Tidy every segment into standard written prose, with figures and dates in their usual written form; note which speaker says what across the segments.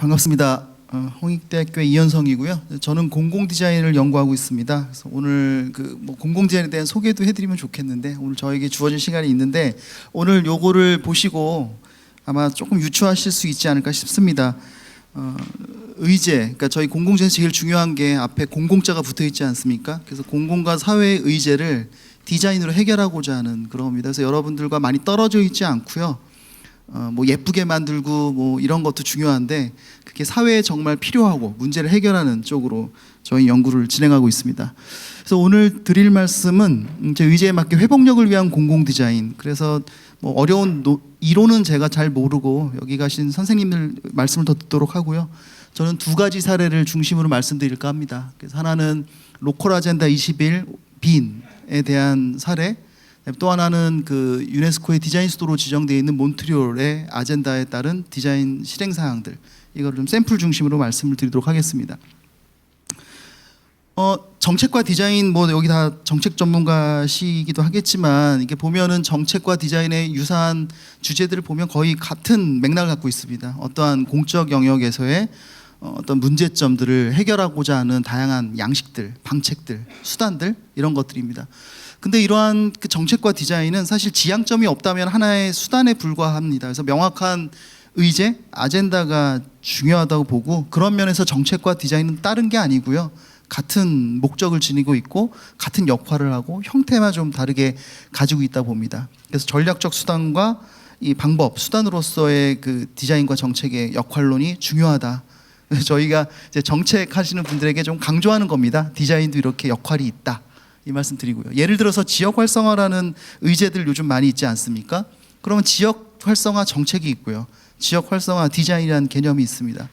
Speaker 1: 반갑습니다. 홍익대학교의 이현성이고요. 저는 공공 디자인을 연구하고 있습니다. 그래서 오늘 공공 디자인에 대한 소개도 해드리면 좋겠는데 오늘 저에게 주어진 시간이 있는데 오늘 요거를 보시고 아마 조금 유추하실 수 있지 않을까 싶습니다. 의제, 그러니까 저희 공공 디자인에서 제일 중요한 게 앞에 공공자가 붙어 있지 않습니까? 그래서 공공과 사회의 의제를 디자인으로 해결하고자 하는 그런 겁니다. 그래서 여러분들과 많이 떨어져 있지 않고요. 뭐 예쁘게 만들고 뭐 이런 것도 중요한데 그게 사회에 정말 필요하고 문제를 해결하는 쪽으로 저희 연구를 진행하고 있습니다. 그래서 오늘 드릴 말씀은 제 의제에 맞게 회복력을 위한 공공 디자인. 그래서 뭐 어려운 이론은 제가 잘 모르고 여기 가신 선생님들 말씀을 더 듣도록 하고요. 저는 두 가지 사례를 중심으로 말씀드릴까 합니다. 그래서 하나는 로컬 아젠다 21 빈에 대한 사례, 또 하나는 그 유네스코의 디자인 수도로 지정되어 있는 몬트리올의 아젠다에 따른 디자인 실행 사항들, 이걸 좀 샘플 중심으로 말씀을 드리도록 하겠습니다. 정책과 디자인, 뭐 여기 다 정책 전문가시기도 하겠지만 이게 보면은 정책과 디자인의 유사한 주제들을 보면 거의 같은 맥락을 갖고 있습니다. 어떠한 공적 영역에서의 어떤 문제점들을 해결하고자 하는 다양한 양식들, 방책들, 수단들, 이런 것들입니다. 근데 이러한 그 정책과 디자인은 사실 지향점이 없다면 하나의 수단에 불과합니다. 그래서 명확한 의제, 아젠다가 중요하다고 보고, 그런 면에서 정책과 디자인은 다른 게 아니고요. 같은 목적을 지니고 있고 같은 역할을 하고 형태만 좀 다르게 가지고 있다 봅니다. 그래서 전략적 수단과 이 방법, 수단으로서의 그 디자인과 정책의 역할론이 중요하다. 저희가 이제 정책하시는 분들에게 좀 강조하는 겁니다. 디자인도 이렇게 역할이 있다. 이 말씀 드리고요. 예를 들어서 지역 활성화라는 의제들 요즘 많이 있지 않습니까? 그러면 지역 활성화 정책이 있고요. 지역 활성화 디자인이라는 개념이 있습니다.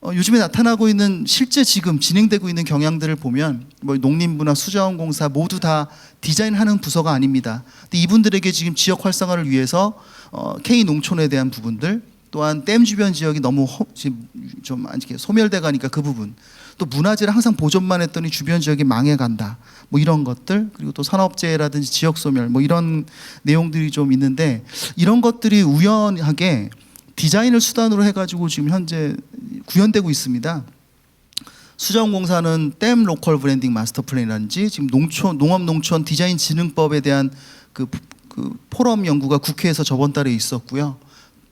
Speaker 1: 요즘에 나타나고 있는 실제 지금 진행되고 있는 경향들을 보면 뭐 농림부나 수자원공사 모두 다 디자인하는 부서가 아닙니다. 근데 이분들에게 지금 지역 활성화를 위해서 K 농촌에 대한 부분들, 또한 댐 주변 지역이 너무 좀 소멸돼 가니까 그 부분, 또 문화재를 항상 보존만 했더니 주변 지역이 망해간다, 뭐 이런 것들, 그리고 또 산업재해라든지 지역 소멸, 뭐 이런 내용들이 좀 있는데, 이런 것들이 우연하게 디자인을 수단으로 해가지고 지금 현재 구현되고 있습니다. 수자원공사는 댐 로컬 브랜딩 마스터 플랜이라든지 지금 농업농촌 디자인 진흥법에 대한 그 포럼 연구가 국회에서 저번 달에 있었고요.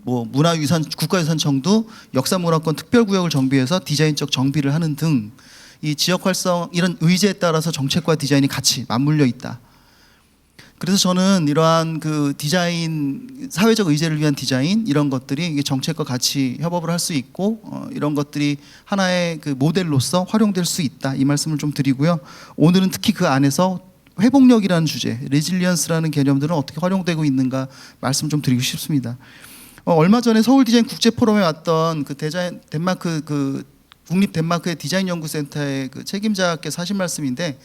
Speaker 1: 뭐 문화유산 국가유산청도 역사문화권 특별구역을 정비해서 디자인적 정비를 하는 등 이 지역 활성, 이런 의제에 따라서 정책과 디자인이 같이 맞물려 있다. 그래서 저는 이러한 그 디자인, 사회적 의제를 위한 디자인, 이런 것들이 이게 정책과 같이 협업을 할 수 있고 이런 것들이 하나의 그 모델로서 활용될 수 있다, 이 말씀을 좀 드리고요. 오늘은 특히 그 안에서 회복력이라는 주제, 레질리언스라는 개념들은 어떻게 활용되고 있는가 말씀 좀 드리고 싶습니다. 얼마 전에 서울 디자인 국제 포럼에 왔던 그 덴마크 국립 덴마크의 디자인 연구센터의 그 책임자께서 하신 말씀인데,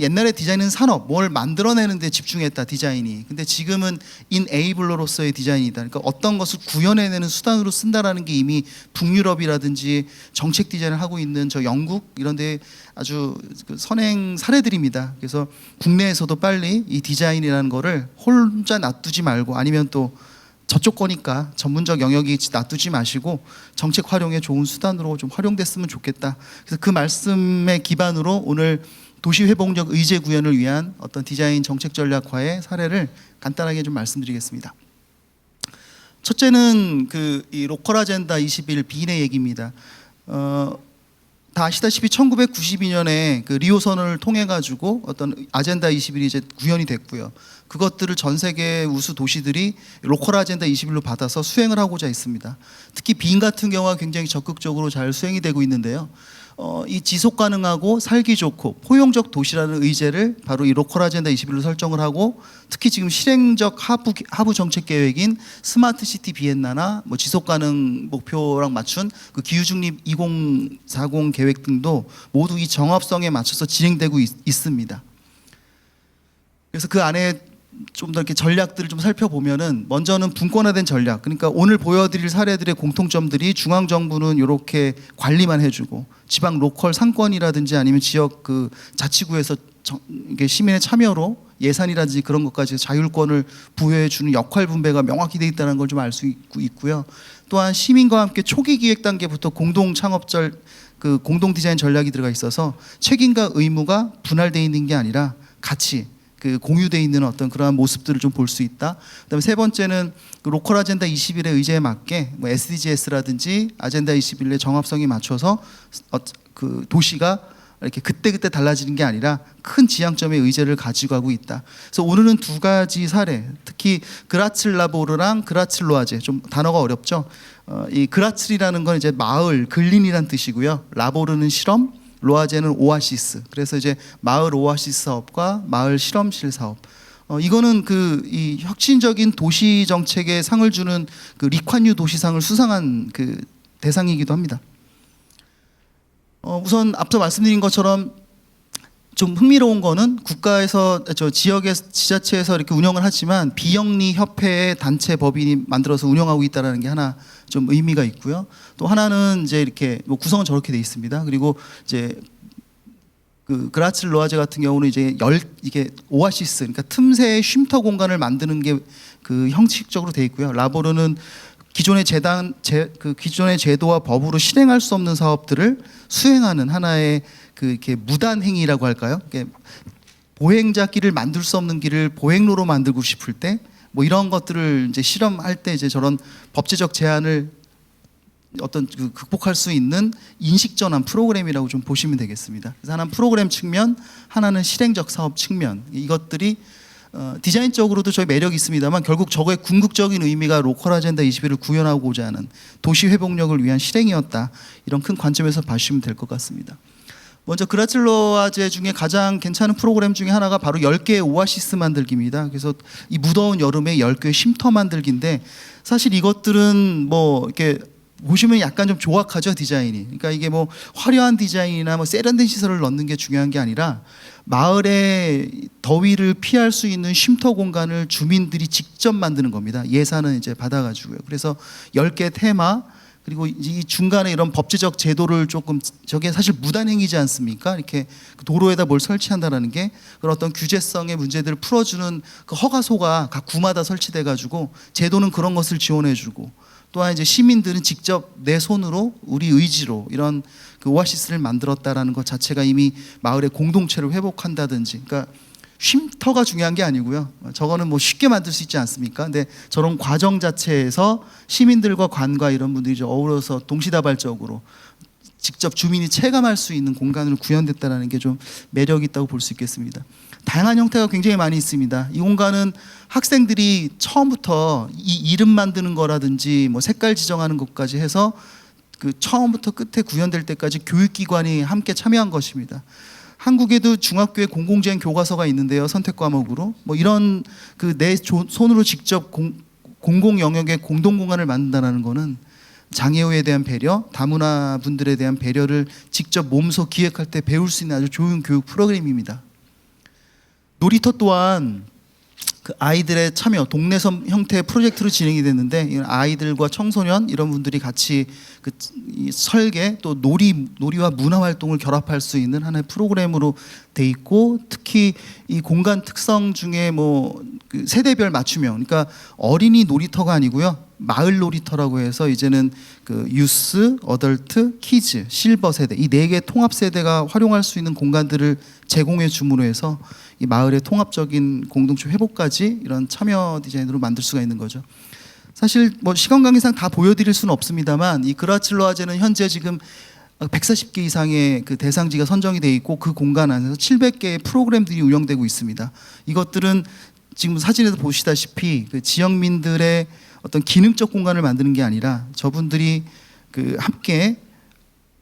Speaker 1: 옛날에 디자인은 산업, 뭘 만들어내는 데 집중했다, 디자인이. 근데 지금은 인에이블러로서의 디자인이다. 그러니까 어떤 것을 구현해내는 수단으로 쓴다라는 게 이미 북유럽이라든지 정책 디자인을 하고 있는 저 영국 이런 데 아주 선행 사례들입니다. 그래서 국내에서도 빨리 이 디자인이라는 거를 혼자 놔두지 말고, 아니면 또 저쪽 거니까 전문적 영역이 놔두지 마시고 정책 활용에 좋은 수단으로 좀 활용됐으면 좋겠다. 그래서 그 말씀에 기반으로 오늘 도시 회복력 의제 구현을 위한 어떤 디자인 정책 전략화의 사례를 간단하게 좀 말씀드리겠습니다. 첫째는 이 로컬 아젠다 21 빈의 얘기입니다. 다 아시다시피 1992년에 그 리오 선언을 통해 가지고 어떤 아젠다 21이 이제 구현이 됐고요. 그것들을 전 세계 우수 도시들이 로컬 아젠다 21로 받아서 수행을 하고자 했습니다. 특히 빈 같은 경우가 굉장히 적극적으로 잘 수행이 되고 있는데요. 이 지속 가능하고 살기 좋고 포용적 도시라는 의제를 바로 이 로컬 아젠다 21로 설정을 하고, 특히 지금 실행적 하부 정책 계획인 스마트 시티 비엔나나 뭐 지속 가능 목표랑 맞춘 그 기후 중립 2040 계획 등도 모두 이 정합성에 맞춰서 진행되고 있습니다. 그래서 그 안에 좀 더 이렇게 전략들을 좀 살펴보면은, 먼저는 분권화된 전략, 그러니까 오늘 보여드릴 사례들의 공통점들이 중앙 정부는 이렇게 관리만 해주고 지방 로컬 상권이라든지 아니면 지역 그 자치구에서 이게 시민의 참여로 예산이라든지 그런 것까지 자율권을 부여해주는 역할 분배가 명확히 돼 있다는 걸 좀 알 수 있고요. 또한 시민과 함께 초기 기획 단계부터 공동 창업절 그 공동 디자인 전략이 들어가 있어서 책임과 의무가 분할되어 있는 게 아니라 같이 그 공유되어 있는 어떤 그러한 모습들을 좀 볼 수 있다. 그다음에 세 번째는 그 로컬 아젠다 21의 의제에 맞게 뭐 SDGs라든지 아젠다 21의 정합성에 맞춰서 그 도시가 이렇게 그때그때 달라지는 게 아니라 큰 지향점의 의제를 가지고 가고 있다. 그래서 오늘은 두 가지 사례, 특히 그라츠르라보르랑 그라츠르로아제, 좀 단어가 어렵죠. 이 그라츠리라는 건 이제 마을, 근린이란 뜻이고요. 라보르는 실험, 로아제는 오아시스. 그래서 이제 마을 오아시스 사업과 마을 실험실 사업. 이거는 이 혁신적인 도시 정책에 상을 주는 그 리콴유 도시상을 수상한 그 대상이기도 합니다. 우선 앞서 말씀드린 것처럼 좀 흥미로운 거는 국가에서 지역의 지자체에서 이렇게 운영을 하지만 비영리 협회의 단체 법인이 만들어서 운영하고 있다는 게 하나 좀 의미가 있고요. 또 하나는 이제 이렇게 뭐 구성은 저렇게 돼 있습니다. 그리고 이제 그 그라츠 로아제 같은 경우는 이제 이게 오아시스, 그러니까 틈새의 쉼터 공간을 만드는 게 그 형식적으로 돼 있고요. 라보르는 기존의 기존의 제도와 법으로 실행할 수 없는 사업들을 수행하는 하나의 그 이렇게 무단 행위라고 할까요? 보행자 길을 만들 수 없는 길을 보행로로 만들고 싶을 때 뭐 이런 것들을 이제 실험할 때 이제 저런 법제적 제한을 어떤 극복할 수 있는 인식 전환 프로그램이라고 좀 보시면 되겠습니다. 그래서 하나는 프로그램 측면, 하나는 실행적 사업 측면. 이것들이 디자인적으로도 저희 매력이 있습니다만 결국 저거의 궁극적인 의미가 로컬 아젠다 21을 구현하고자 하는 도시 회복력을 위한 실행이었다. 이런 큰 관점에서 봐주시면 될 것 같습니다. 먼저 그라츠로아제 중에 가장 괜찮은 프로그램 중에 하나가 바로 10개의 오아시스 만들기입니다. 그래서 이 무더운 여름에 10개의 쉼터 만들기인데 사실 이것들은 뭐 이렇게 보시면 약간 좀 조악하죠, 디자인이. 그러니까 이게 뭐 화려한 디자인이나 뭐 세련된 시설을 넣는 게 중요한 게 아니라 마을의 더위를 피할 수 있는 쉼터 공간을 주민들이 직접 만드는 겁니다. 예산은 이제 받아가지고요. 그래서 10개 테마, 그리고 이 중간에 이런 법제적 제도를 조금, 저게 사실 무단행위지 않습니까? 이렇게 도로에다 뭘 설치한다라는 게 그런 어떤 규제성의 문제들을 풀어주는 그 허가소가 각 구마다 설치돼 가지고 제도는 그런 것을 지원해주고, 또한 이제 시민들은 직접 내 손으로 우리 의지로 이런 그 오아시스를 만들었다라는 것 자체가 이미 마을의 공동체를 회복한다든지, 그러니까 쉼터가 중요한 게 아니고요. 저거는 뭐 쉽게 만들 수 있지 않습니까? 근데 저런 과정 자체에서 시민들과 관과 이런 분들이 어우러서 동시다발적으로 직접 주민이 체감할 수 있는 공간으로 구현됐다는 게 좀 매력이 있다고 볼 수 있겠습니다. 다양한 형태가 굉장히 많이 있습니다. 이 공간은 학생들이 처음부터 이 이름 만드는 거라든지 뭐 색깔 지정하는 것까지 해서 그 처음부터 끝에 구현될 때까지 교육기관이 함께 참여한 것입니다. 한국에도 중학교에 공공재행 교과서가 있는데요, 선택 과목으로 뭐 이런 그 내 손으로 직접 공공 영역의 공동 공간을 만든다는 거는 장애우에 대한 배려, 다문화 분들에 대한 배려를 직접 몸소 기획할 때 배울 수 있는 아주 좋은 교육 프로그램입니다. 놀이터 또한 그 아이들의 참여, 동네섬 형태의 프로젝트로 진행이 됐는데 아이들과 청소년 이런 분들이 같이 그 이 설계 또 놀이와 문화 활동을 결합할 수 있는 하나의 프로그램으로 돼 있고, 특히 이 공간 특성 중에 뭐 그 세대별 맞춤형, 그러니까 어린이 놀이터가 아니고요, 마을 놀이터라고 해서 이제는 그 유스, 어덜트, 키즈, 실버 세대 이 4개 통합 세대가 활용할 수 있는 공간들을 제공해 줌으로 해서 이 마을의 통합적인 공동체 회복까지 이런 참여 디자인으로 만들 수가 있는 거죠. 사실 뭐 시간 관계상 다 보여드릴 수는 없습니다만 이 그라츠로아제는 현재 지금 140개 이상의 그 대상지가 선정이 돼 있고 그 공간 안에서 700개의 프로그램들이 운영되고 있습니다. 이것들은 지금 사진에서 보시다시피 그 지역민들의 어떤 기능적 공간을 만드는 게 아니라 저분들이 그 함께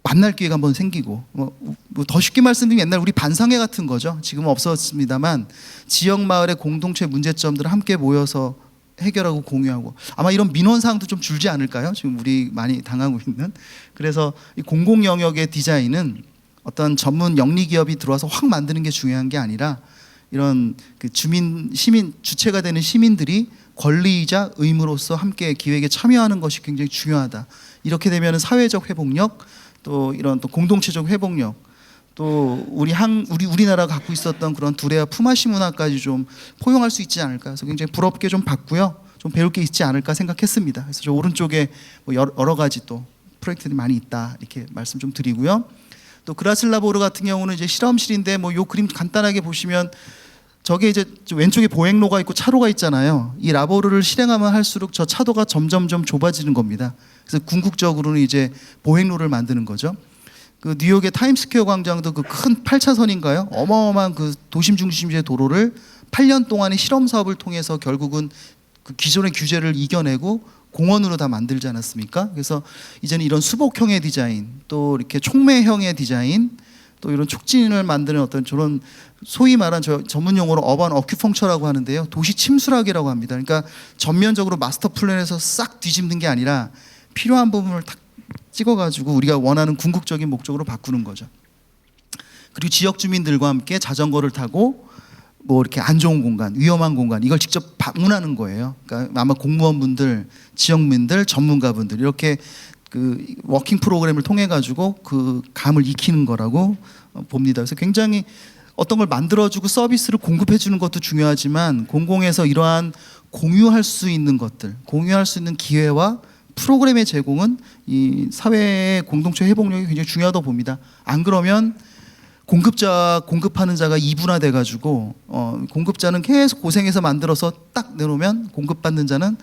Speaker 1: 만날 기회가 한번 생기고 뭐 더 쉽게 말씀드리면 옛날 우리 반상회 같은 거죠. 지금은 없었습니다만 지역 마을의 공동체 문제점들을 함께 모여서 해결하고 공유하고, 아마 이런 민원 사항도 좀 줄지 않을까요? 지금 우리 많이 당하고 있는. 그래서 이 공공 영역의 디자인은 어떤 전문 영리 기업이 들어와서 확 만드는 게 중요한 게 아니라 이런 그 시민 주체가 되는 시민들이 권리이자 의무로서 함께 기획에 참여하는 것이 굉장히 중요하다. 이렇게 되면 사회적 회복력, 또 이런 또 공동체적 회복력, 또 우리나라가 갖고 있었던 그런 두레와 품앗이 문화까지 좀 포용할 수 있지 않을까. 그래서 굉장히 부럽게 좀 봤고요. 좀 배울 게 있지 않을까 생각했습니다. 그래서 저 오른쪽에 뭐 여러 가지 또 프로젝트들이 많이 있다 이렇게 말씀 좀 드리고요. 또 그라슬라보르 같은 경우는 이제 실험실인데 뭐 요 그림 간단하게 보시면 저게 이제 왼쪽에 보행로가 있고 차로가 있잖아요. 이 라보르를 실행하면 할수록 저 차도가 점점점 좁아지는 겁니다. 그래서 궁극적으로는 이제 보행로를 만드는 거죠. 그 뉴욕의 타임스퀘어 광장도 그 큰 8차선인가요? 어마어마한 그 도심 중심지의 도로를 8년 동안의 실험 사업을 통해서 결국은 그 기존의 규제를 이겨내고 공원으로 다 만들지 않았습니까? 그래서 이제는 이런 수복형의 디자인, 또 이렇게 촉매형의 디자인, 또 이런 촉진을 만드는 어떤 저런 소위 말한 전문 용어로 어반 어큐펑처라고 하는데요. 도시 침수락이라고 합니다. 그러니까 전면적으로 마스터 플랜에서 싹 뒤집는 게 아니라 필요한 부분을 딱 찍어가지고 우리가 원하는 궁극적인 목적으로 바꾸는 거죠. 그리고 지역 주민들과 함께 자전거를 타고 뭐 이렇게 안 좋은 공간, 위험한 공간 이걸 직접 방문하는 거예요. 그러니까 아마 공무원분들, 지역민들, 전문가분들 이렇게 그 워킹 프로그램을 통해 가지고 그 감을 익히는 거라고 봅니다. 그래서 굉장히 어떤 걸 만들어주고 서비스를 공급해주는 것도 중요하지만 공공에서 이러한 공유할 수 있는 것들, 공유할 수 있는 기회와 프로그램의 제공은 이 사회의 공동체 회복력이 굉장히 중요하다고 봅니다. 안 그러면 공급하는 자가 이분화돼 가지고 공급자는 계속 고생해서 만들어서 딱 내놓으면 공급받는 자는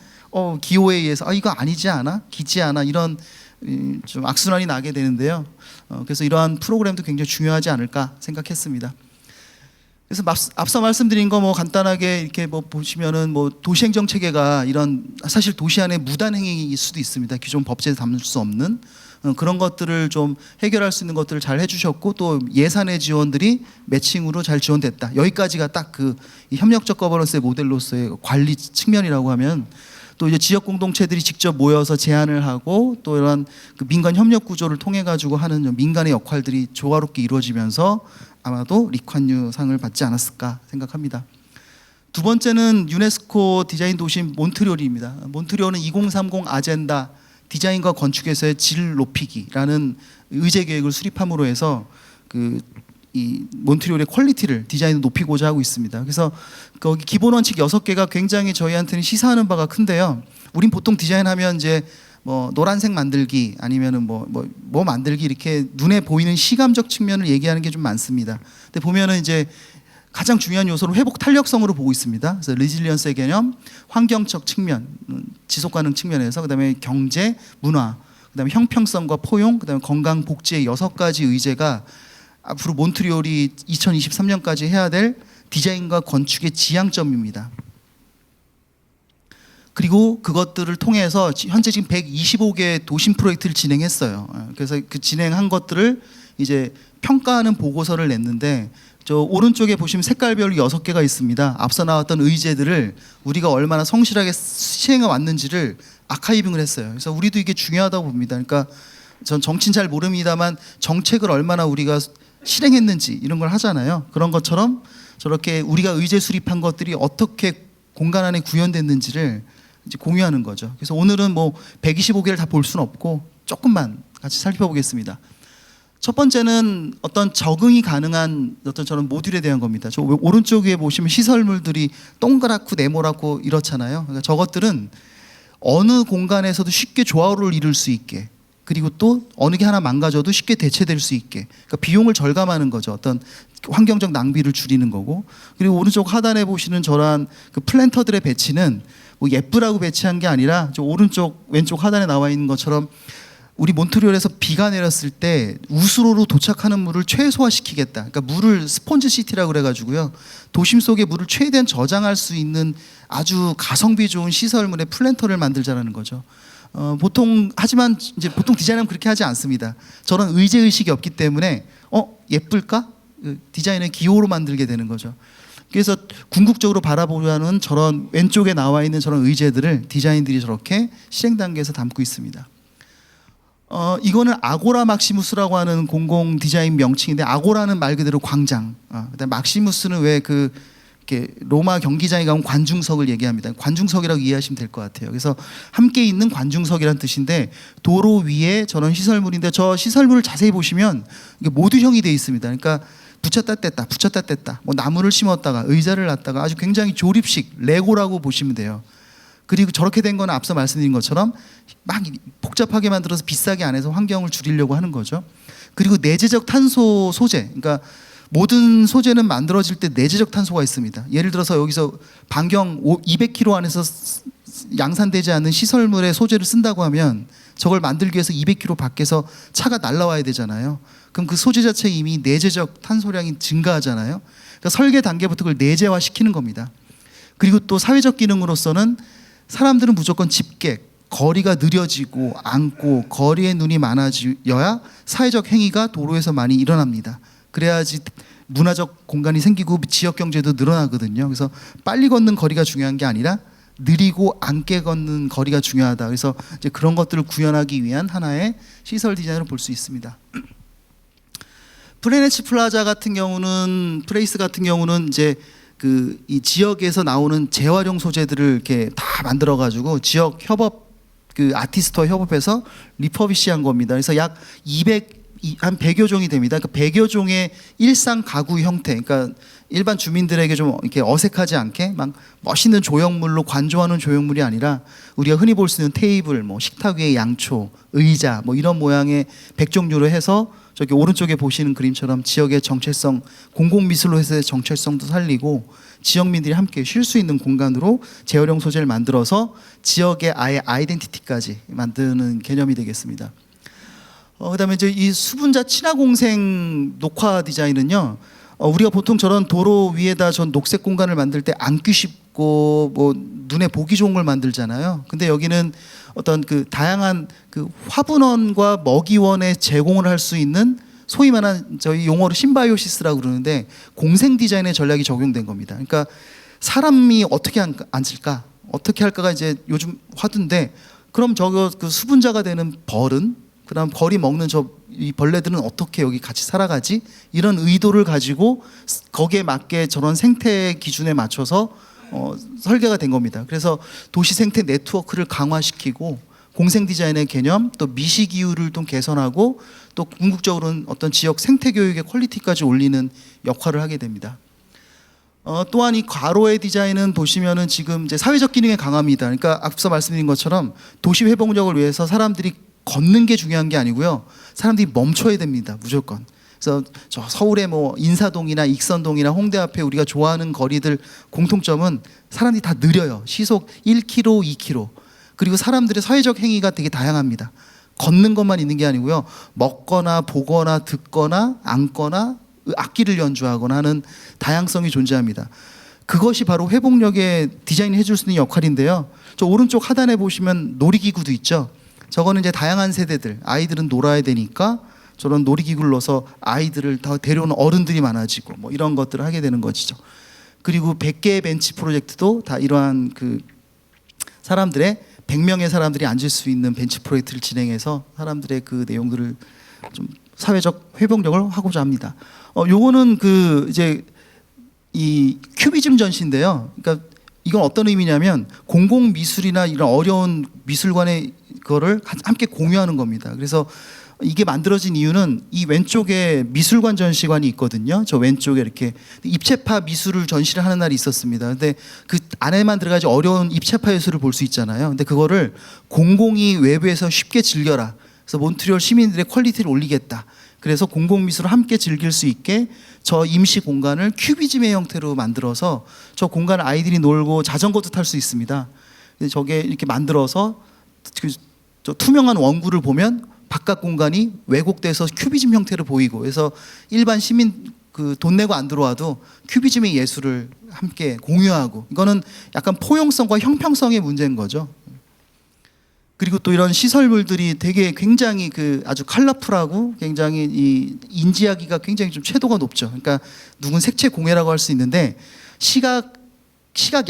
Speaker 1: 기호에 의해서 이거 아니지 않아? 기지 않아? 이런 좀 악순환이 나게 되는데요. 그래서 이러한 프로그램도 굉장히 중요하지 않을까 생각했습니다. 그래서 앞서 말씀드린 거 뭐 간단하게 이렇게 뭐 보시면은 뭐 도시행정 체계가 이런 사실 도시 안에 무단 행위일 수도 있습니다. 기존 법제에 담을 수 없는 그런 것들을 좀 해결할 수 있는 것들을 잘 해주셨고 또 예산의 지원들이 매칭으로 잘 지원됐다. 여기까지가 딱 그 협력적 거버넌스의 모델로서의 관리 측면이라고 하면 또 이제 지역 공동체들이 직접 모여서 제안을 하고 또 이런 그 민간 협력 구조를 통해 가지고 하는 민간의 역할들이 조화롭게 이루어지면서 아마도 리콴유 상을 받지 않았을까 생각합니다. 두 번째는 유네스코 디자인 도시 몬트리올입니다. 몬트리올은 2030 아젠다 디자인과 건축에서의 질 높이기라는 의제 계획을 수립함으로 해서 이 몬트리올의 퀄리티를 디자인을 높이고자 하고 있습니다. 그래서 거기 기본 원칙 6개가 굉장히 저희한테는 시사하는 바가 큰데요. 우린 보통 디자인하면 이제 뭐 노란색 만들기 아니면은 뭐 만들기 이렇게 눈에 보이는 시감적 측면을 얘기하는 게 좀 많습니다. 근데 보면은 이제 가장 중요한 요소를 회복 탄력성으로 보고 있습니다. 그래서 레질리언스의 개념, 환경적 측면, 지속 가능 측면에서 그다음에 경제, 문화, 그다음에 형평성과 포용, 그다음에 건강 복지의 6가지 의제가 앞으로 몬트리올이 2023년까지 해야 될 디자인과 건축의 지향점입니다. 그리고 그것들을 통해서 현재 지금 125개의 도심 프로젝트를 진행했어요. 그래서 그 진행한 것들을 이제 평가하는 보고서를 냈는데 저 오른쪽에 보시면 색깔별로 6개가 있습니다. 앞서 나왔던 의제들을 우리가 얼마나 성실하게 시행해 왔는지를 아카이빙을 했어요. 그래서 우리도 이게 중요하다고 봅니다. 그러니까 전 정치는 잘 모릅니다만 정책을 얼마나 우리가 실행했는지 이런 걸 하잖아요. 그런 것처럼 저렇게 우리가 의제 수립한 것들이 어떻게 공간 안에 구현됐는지를 이제 공유하는 거죠. 그래서 오늘은 뭐 125개를 다 볼 수는 없고 조금만 같이 살펴보겠습니다. 첫 번째는 어떤 적응이 가능한 어떤 저런 모듈에 대한 겁니다. 저 오른쪽 위에 보시면 시설물들이 동그랗고 네모랗고 이렇잖아요. 그러니까 저것들은 어느 공간에서도 쉽게 조화를 이룰 수 있게 그리고 또 어느 게 하나 망가져도 쉽게 대체될 수 있게 그러니까 비용을 절감하는 거죠. 어떤 환경적 낭비를 줄이는 거고 그리고 오른쪽 하단에 보시는 저런 그 플랜터들의 배치는 뭐 예쁘라고 배치한 게 아니라 저 오른쪽 왼쪽 하단에 나와 있는 것처럼 우리 몬트리올에서 비가 내렸을 때 우수로로 도착하는 물을 최소화시키겠다. 그러니까 물을 스폰지 시티라고 그래가지고요. 도심 속에 물을 최대한 저장할 수 있는 아주 가성비 좋은 시설물의 플랜터를 만들자라는 거죠. 하지만 이제 보통 디자인하면 그렇게 하지 않습니다. 저런 의제 의식이 없기 때문에 예쁠까? 디자인을 기호로 만들게 되는 거죠. 그래서 궁극적으로 바라보려는 저런 왼쪽에 나와 있는 저런 의제들을 디자인들이 저렇게 실행 단계에서 담고 있습니다. 이거는 아고라 막시무스라고 하는 공공 디자인 명칭인데 아고라는 말 그대로 광장. 그다음 막시무스는 왜 그 이렇게 로마 경기장에 가면 관중석을 얘기합니다. 관중석이라고 이해하시면 될 것 같아요. 그래서 함께 있는 관중석이란 뜻인데 도로 위에 저런 시설물인데 저 시설물을 자세히 보시면 이게 모듈형이 되어 있습니다. 그러니까 붙였다 뗐다 붙였다 뗐다 뭐 나무를 심었다가 의자를 놨다가 아주 굉장히 조립식 레고라고 보시면 돼요. 그리고 저렇게 된 건 앞서 말씀드린 것처럼 막 복잡하게 만들어서 비싸게 안 해서 환경을 줄이려고 하는 거죠. 그리고 내재적 탄소 소재, 그러니까 모든 소재는 만들어질 때 내재적 탄소가 있습니다. 예를 들어서 여기서 반경 200km 안에서 양산되지 않는 시설물의 소재를 쓴다고 하면 저걸 만들기 위해서 200km 밖에서 차가 날라와야 되잖아요. 그럼 그 소재 자체 이미 내재적 탄소량이 증가하잖아요. 그러니까 설계 단계부터 그걸 내재화시키는 겁니다. 그리고 또 사회적 기능으로서는 사람들은 무조건 집객, 거리가 느려지고 앉고 거리에 눈이 많아져야 사회적 행위가 도로에서 많이 일어납니다. 그래야지 문화적 공간이 생기고 지역 경제도 늘어나거든요. 그래서 빨리 걷는 거리가 중요한 게 아니라 느리고 앉게 걷는 거리가 중요하다. 그래서 이제 그런 것들을 구현하기 위한 하나의 시설 디자인으로 볼 수 있습니다. 프레네치 플라자 같은 경우는 프레이스 같은 경우는 이제 그 이 지역에서 나오는 재활용 소재들을 이렇게 다 만들어 가지고 지역 협업 그 아티스트와 협업해서 리퍼비시한 겁니다. 그래서 약 200한 100여 종이 됩니다. 그러니까 100여 종의 일상 가구 형태, 그러니까 일반 주민들에게 좀 이렇게 어색하지 않게 막 멋있는 조형물로 관조하는 조형물이 아니라 우리가 흔히 볼 수 있는 테이블, 뭐 식탁 위에 양초, 의자, 뭐 이런 모양의 100종류로 해서 저기 오른쪽에 보시는 그림처럼 지역의 정체성, 공공미술로 해서 정체성도 살리고 지역민들이 함께 쉴 수 있는 공간으로 재활용 소재를 만들어서 지역의 아예 아이덴티티까지 만드는 개념이 되겠습니다. 그다음에 이제 이 수분자 친화공생 녹화 디자인은요, 우리가 보통 저런 도로 위에다 전 녹색 공간을 만들 때 앉기 쉽고 뭐 눈에 보기 좋은 걸 만들잖아요. 근데 여기는 어떤 그 다양한 그 화분원과 먹이원에 제공을 할 수 있는 소위 말하는 저희 용어로 심바이오시스라고 그러는데 공생 디자인의 전략이 적용된 겁니다. 그러니까 사람이 어떻게 앉을까, 어떻게 할까가 이제 요즘 화두인데, 그럼 저거 그 수분자가 되는 벌은, 그다음 벌이 먹는 저 이 벌레들은 어떻게 여기 같이 살아가지? 이런 의도를 가지고 거기에 맞게 저런 생태 기준에 맞춰서 설계가 된 겁니다. 그래서 도시 생태 네트워크를 강화시키고 공생 디자인의 개념, 또 미시 기후를 좀 개선하고 또 궁극적으로는 어떤 지역 생태 교육의 퀄리티까지 올리는 역할을 하게 됩니다. 또한 이 과로의 디자인은 보시면은 지금 이제 사회적 기능에 강합니다. 그러니까 앞서 말씀드린 것처럼 도시 회복력을 위해서 사람들이 걷는 게 중요한 게 아니고요, 사람들이 멈춰야 됩니다, 무조건. 그래서 저 서울의 뭐 인사동이나 익선동이나 홍대 앞에 우리가 좋아하는 거리들 공통점은 사람들이 다 느려요. 시속 1km, 2km. 그리고 사람들의 사회적 행위가 되게 다양합니다. 걷는 것만 있는 게 아니고요, 먹거나 보거나 듣거나 앉거나 악기를 연주하거나 하는 다양성이 존재합니다. 그것이 바로 회복력에 디자인해 줄 수 있는 역할인데요. 저 오른쪽 하단에 보시면 놀이기구도 있죠. 저거는 이제 다양한 세대들, 아이들은 놀아야 되니까 저런 놀이기구를 넣어서 아이들을 더 데려오는 어른들이 많아지고 뭐 이런 것들을 하게 되는 것이죠. 그리고 100개의 벤치 프로젝트도 다 이러한 그 사람들의 100명의 사람들이 앉을 수 있는 벤치 프로젝트를 진행해서 사람들의 그 내용들을 좀 사회적 회복력을 하고자 합니다. 요거는 그 이제 이 큐비즘 전시인데요. 그러니까 이건 어떤 의미냐면 공공 미술이나 이런 어려운 미술관의 거를 함께 공유하는 겁니다. 그래서 이게 만들어진 이유는 이 왼쪽에 미술관 전시관이 있거든요. 저 왼쪽에 이렇게 입체파 미술을 전시를 하는 날이 있었습니다. 근데 그 안에만 들어가지 어려운 입체파 예술을 볼 수 있잖아요. 근데 그거를 공공이 외부에서 쉽게 즐겨라. 그래서 몬트리올 시민들의 퀄리티를 올리겠다. 그래서 공공미술을 함께 즐길 수 있게 저 임시 공간을 큐비즘의 형태로 만들어서 저 공간을 아이들이 놀고 자전거도 탈 수 있습니다. 저게 이렇게 만들어서 저 투명한 원구를 보면 바깥 공간이 왜곡돼서 큐비즘 형태로 보이고, 그래서 일반 시민 그 돈 내고 안 들어와도 큐비즘의 예술을 함께 공유하고, 이거는 약간 포용성과 형평성의 문제인 거죠. 그리고 또 이런 시설물들이 되게 굉장히 그 아주 컬러풀하고 굉장히 이 인지하기가 굉장히 좀 채도가 높죠. 그러니까 누군 색채 공예라고 할 수 있는데 시각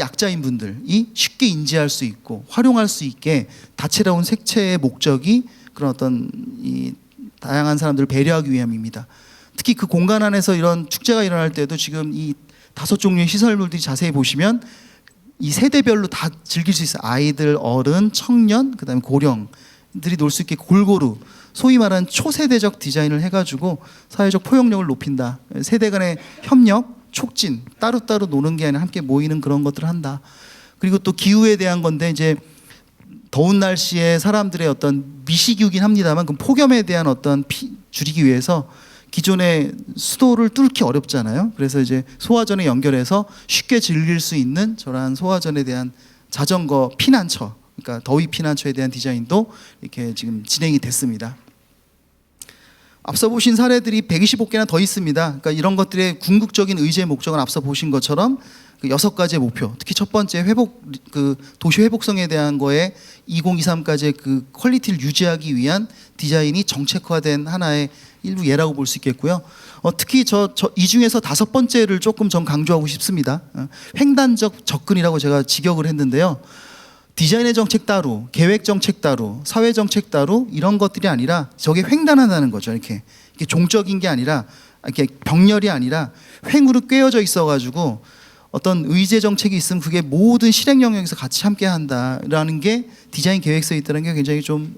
Speaker 1: 약자인 분들이 쉽게 인지할 수 있고 활용할 수 있게 다채로운 색채의 목적이 그런 어떤 이 다양한 사람들을 배려하기 위함입니다. 특히 그 공간 안에서 이런 축제가 일어날 때도 지금 이 5종류의 시설물들이 자세히 보시면 이 세대별로 다 즐길 수 있어요. 아이들, 어른, 청년, 그다음에 고령들이 놀 수 있게 골고루 소위 말하는 초세대적 디자인을 해가지고 사회적 포용력을 높인다. 세대 간의 협력, 촉진, 따로따로 노는 게 아니라 함께 모이는 그런 것들을 한다. 그리고 또 기후에 대한 건데 이제 더운 날씨에 사람들의 어떤 미시기후긴 합니다만 그 폭염에 대한 어떤 줄이기 위해서 기존의 수도를 뚫기 어렵잖아요. 그래서 이제 소화전에 연결해서 쉽게 즐길 수 있는 저러한 소화전에 대한 자전거 피난처, 그러니까 더위 피난처에 대한 디자인도 이렇게 지금 진행이 됐습니다. 앞서 보신 사례들이 125개나 더 있습니다. 그러니까 이런 것들의 궁극적인 의제의 목적은 앞서 보신 것처럼 그 6가지의 목표, 특히 첫 번째 회복, 그 도시 회복성에 대한 거에 2023까지의 그 퀄리티를 유지하기 위한 디자인이 정책화된 하나의 일부 예라고 볼 수 있겠고요. 특히 이 중에서 5번째를 조금 전 강조하고 싶습니다. 횡단적 접근이라고 제가 직역을 했는데요. 디자인의 정책 따로, 계획 정책 따로, 사회 정책 따로 이런 것들이 아니라 저게 횡단한다는 거죠. 이렇게 종적인 게 아니라 이렇게 병렬이 아니라 횡으로 꿰어져 있어가지고 어떤 의제 정책이 있으면 그게 모든 실행 영역에서 같이 함께 한다라는 게 디자인 계획서에 있다는 게 굉장히 좀